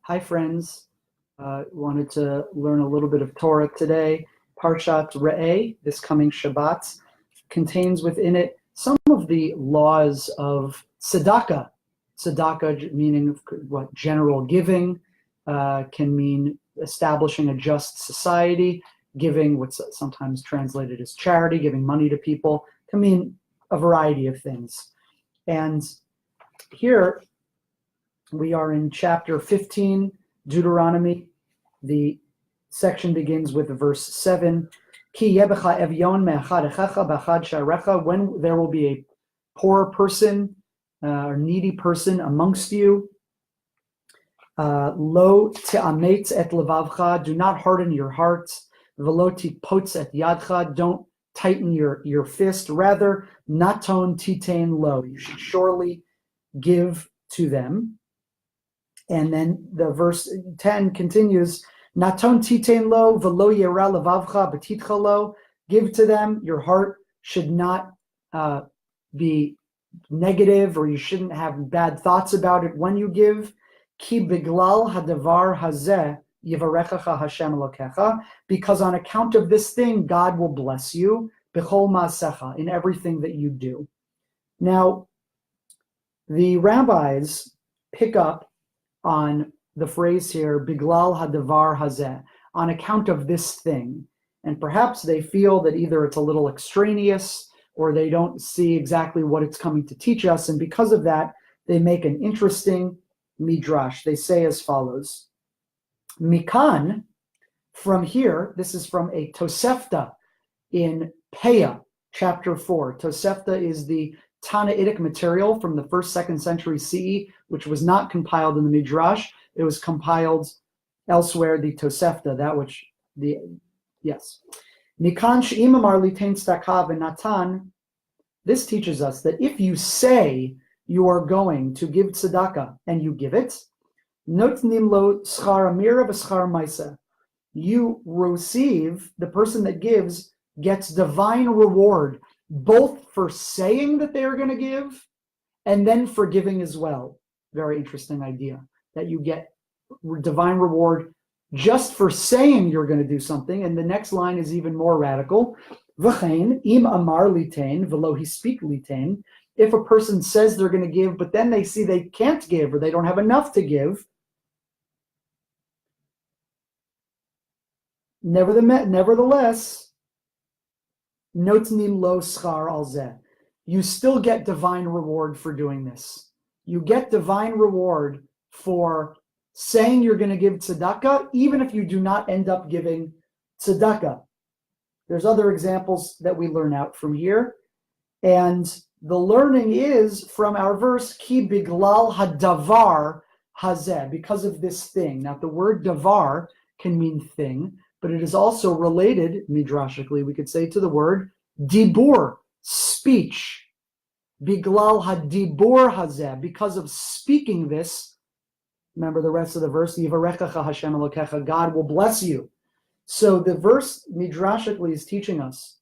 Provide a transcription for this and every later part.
Hi, friends. Wanted to learn a little bit of Torah today. Parshat Re'eh, this coming Shabbat, contains within it some of the laws of tzedakah. Tzedakah meaning what? General giving, can mean establishing a just society. Giving, what's sometimes translated as charity, giving money to people, can mean a variety of things. And here we are in chapter 15, Deuteronomy. The section begins with verse 7. When there will be a poor person or needy person amongst you, lo te'ametz et levavcha, do not harden your heart. Velo tipotz et yadcha, don't tighten your fist. Rather, naton titain lo, you should surely give to them. And then the verse 10 continues, naton titain lo velo yera levavcha betitcha lo, give to them. Your heart should not be negative, or you shouldn't have bad thoughts about it when you give. Ki biglal hadavar hazeh yivarechacha Hashem Elokecha, because on account of this thing, God will bless you, b'chol ma'asecha, in everything that you do. Now, the rabbis pick up on the phrase here, biglal hadavar hazeh, on account of this thing. And perhaps they feel that either it's a little extraneous or they don't see exactly what it's coming to teach us. And because of that, they make an interesting midrash. They say as follows. Mikan, from here, this is from a Tosefta in Peah, chapter 4. Tosefta is the Tannaitic material from the 1st, 2nd century CE, which was not compiled in the Midrash. It was compiled elsewhere, the Tosefta, yes. Mikan she'im amar litain tzedakah v'natan, this teaches us that if you say you are going to give tzedakah and you give it, notnim lo schar amira v'schar maisa, you receive, the person that gives gets divine reward, both for saying that they are going to give and then for giving as well. Very interesting idea, that you get divine reward just for saying you're going to do something. And the next line is even more radical. V'chein im amar litain v'lo hispik litain, if a person says they're going to give, but then they see they can't give or they don't have enough to give, nevertheless, notnim lo schar al zeh, you still get divine reward for doing this. You get divine reward for saying you're going to give tzedakah, even if you do not end up giving tzedakah. There's other examples that we learn out from here. And the learning is from our verse, ki biglal hadavar hazeh, because of this thing. Now, the word davar can mean thing, but it is also related, midrashically, we could say, to the word dibur, speech. Biglal hadibur hazeh, because of speaking this. Remember the rest of the verse, yivarechacha Hashem Elokecha, God will bless you. So the verse midrashically is teaching us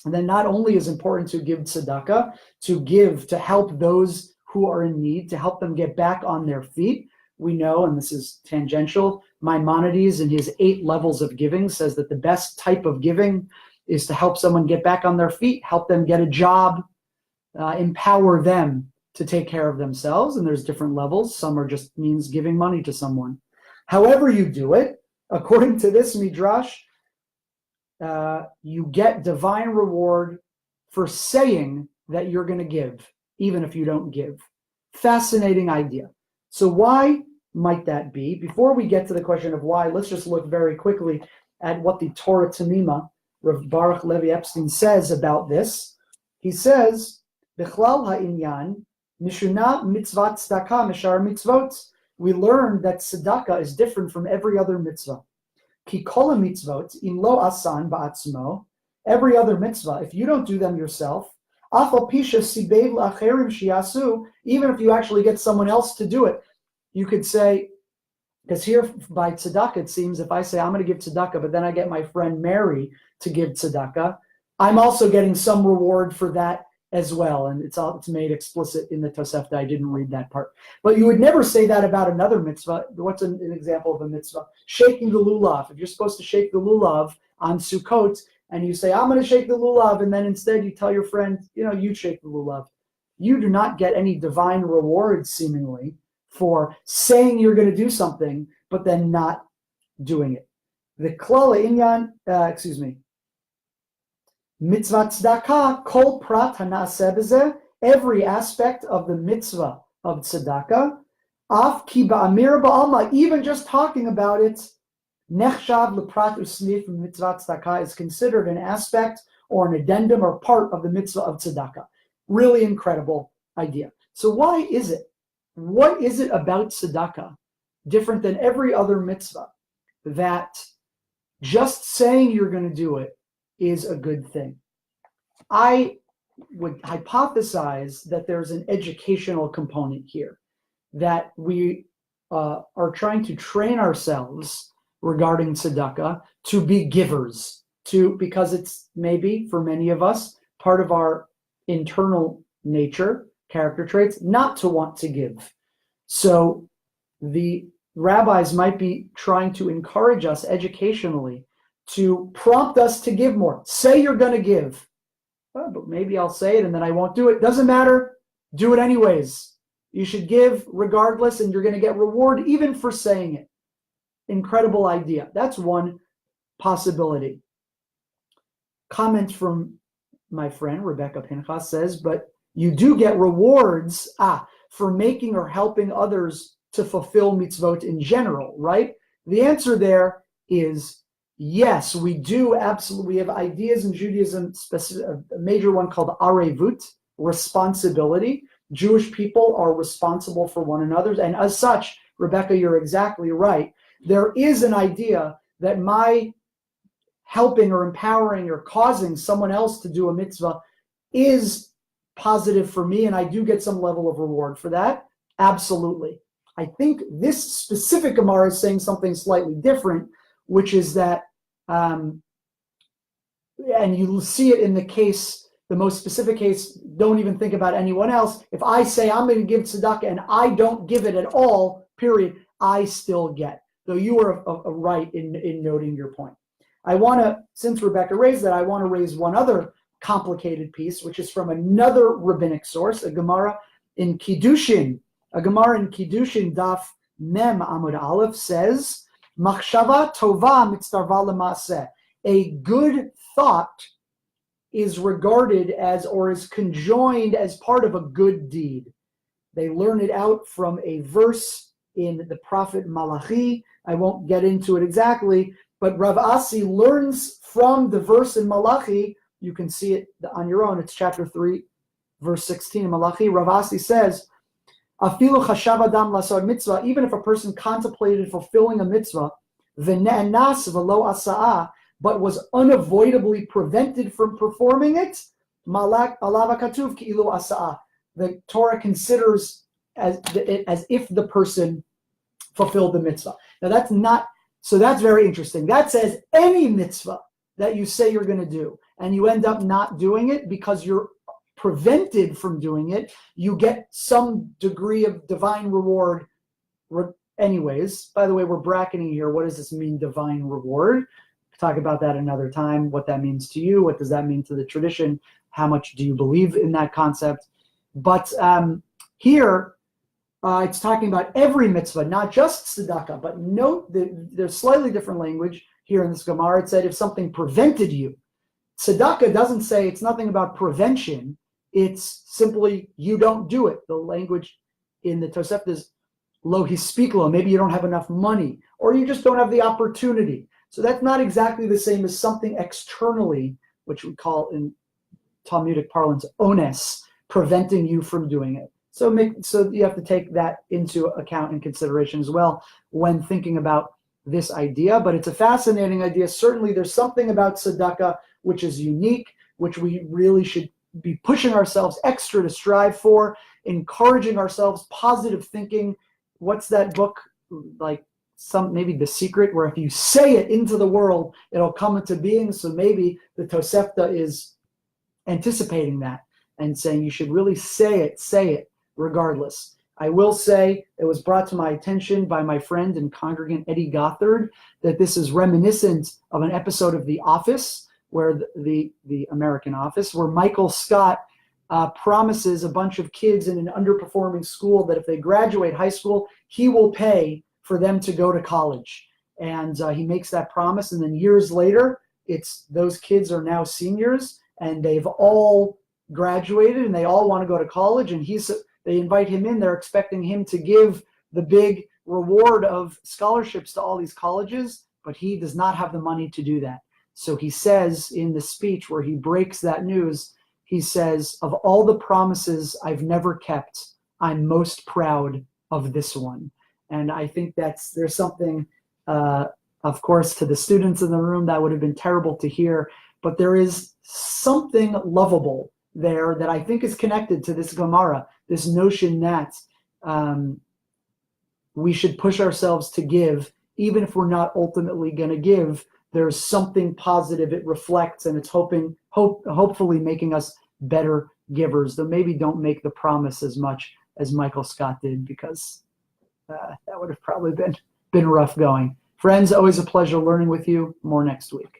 that not only is important to give tzedakah, to give, to help those who are in need, to help them get back on their feet. We know, and this is tangential, Maimonides in his 8 levels of giving says that the best type of giving is to help someone get back on their feet, help them get a job, empower them to take care of themselves. And there's different levels. Some are just means giving money to someone. However you do it, according to this midrash, you get divine reward for saying that you're going to give, even if you don't give. Fascinating idea. So why might that be? Before we get to the question of why, let's just look very quickly at what the Torah Temimah, Baruch HaLevi Epstein, says about this. He says, B'chlal ha'inyan, mishuna mitzvot tzedakah mishar mitzvot. We learned that tzedakah is different from every other mitzvah. Ki kol mitzvot im lo asan ba'atzmo, every other mitzvah, if you don't do them yourself, afal pisha sibev la'acherim shiasu, even if you actually get someone else to do it, you could say, because here by tzedakah, it seems if I say I'm going to give tzedakah, but then I get my friend Mary to give tzedakah, I'm also getting some reward for that as well, and it's made explicit in the Tosefta. I didn't read that part. But you would never say that about another mitzvah. What's an example of a mitzvah? Shaking the lulav. If you're supposed to shake the lulav on Sukkot, and you say, I'm going to shake the lulav, and then instead you tell your friend, you shake the lulav. You do not get any divine reward, seemingly, for saying you're going to do something, but then not doing it. The klala inyan, mitzvah tzedakah, kol prat hanaseh b'zeh, every aspect of the mitzvah of tzedakah, af ki ba'amir ba'alma, even just talking about it, nechshav leprat usnif mitzvah tzedakah is considered an aspect or an addendum or part of the mitzvah of tzedakah. Really incredible idea. So why is it? What is it about tzedakah different than every other mitzvah that just saying you're going to do it is a good thing? I would hypothesize that there's an educational component here, that we are trying to train ourselves regarding tzedakah to be givers, because it's maybe for many of us part of our internal nature, character traits, not to want to give. So the rabbis might be trying to encourage us educationally to prompt us to give more. Say you're going to give. Oh, but maybe I'll say it and then I won't do it. Doesn't matter. Do it anyways. You should give regardless, and you're going to get reward even for saying it. Incredible idea. That's one possibility. Comment from my friend Rebecca Pinchas says, but you do get rewards for making or helping others to fulfill mitzvot in general, right? The answer there is yes, we do absolutely. We have ideas in Judaism, a major one called arevut, responsibility. Jewish people are responsible for one another, and as such, Rebecca, you're exactly right. There is an idea that my helping or empowering or causing someone else to do a mitzvah is positive for me, and I do get some level of reward for that. Absolutely. I think this specific Gemara is saying something slightly different, which is that, and you see it in the case, the most specific case, don't even think about anyone else. If I say I'm going to give tzedakah and I don't give it at all, period, I still get. Though you are right in noting your point. I want to, since Rebecca raised that, I want to raise one other complicated piece, which is from another rabbinic source, a Gemara in Kiddushin. A Gemara in Kiddushin, Daf Mem Amud Aleph says, Machshava tova mitzdarva lemaaseh. A good thought is regarded as, or is conjoined as part of a good deed. They learn it out from a verse in the prophet Malachi. I won't get into it exactly, but Rav Asi learns from the verse in Malachi. You can see it on your own. It's chapter 3, verse 16 in Malachi. Rav Asi says, Afilu chashav adam lasod mitzvah, even if a person contemplated fulfilling a mitzvah, v'ne'anas v'lo asa'ah, but was unavoidably prevented from performing it, malak alav katuv ki'ilu asa'ah. The Torah considers as if the person fulfilled the mitzvah. Now that's not, so that's very interesting. That says any mitzvah that you say you're going to do, and you end up not doing it because you're prevented from doing it, you get some degree of divine reward anyways. By the way, we're bracketing here. What does this mean, divine reward? Talk about that another time, what that means to you. What does that mean to the tradition? How much do you believe in that concept? But here, it's talking about every mitzvah, not just tzedakah. But note that there's slightly different language here in this Gemara. It said if something prevented you. Tzedakah doesn't say, it's nothing about prevention. It's simply you don't do it. The language in the Tosefta is lo hispiklo. Maybe you don't have enough money, or you just don't have the opportunity. So that's not exactly the same as something externally, which we call in Talmudic parlance ones, preventing you from doing it. So you have to take that into account and consideration as well when thinking about this idea. But it's a fascinating idea. Certainly there's something about tzedakah which is unique, which we really should be pushing ourselves extra to strive for, encouraging ourselves, positive thinking. What's that book, like maybe The Secret, where if you say it into the world, it'll come into being. So maybe the Tosefta is anticipating that. and saying you should really say it regardless. I will say it was brought to my attention by my friend and congregant Eddie Gothard that this is reminiscent of an episode of The Office, where the American Office, where Michael Scott promises a bunch of kids in an underperforming school that if they graduate high school, he will pay for them to go to college. And he makes that promise, and then years later, those kids are now seniors, and they've all graduated, and they all want to go to college, and they invite him in. They're expecting him to give the big reward of scholarships to all these colleges, but he does not have the money to do that. So he says in the speech where he breaks that news, he says, of all the promises I've never kept, I'm most proud of this one. And I think there's something, of course, to the students in the room that would have been terrible to hear, but there is something lovable there that I think is connected to this Gemara, this notion that we should push ourselves to give, even if we're not ultimately going to give. There's something positive it reflects, and it's hopefully making us better givers, though maybe don't make the promise as much as Michael Scott did, because that would have probably been rough going. Friends, always a pleasure learning with you. More next week.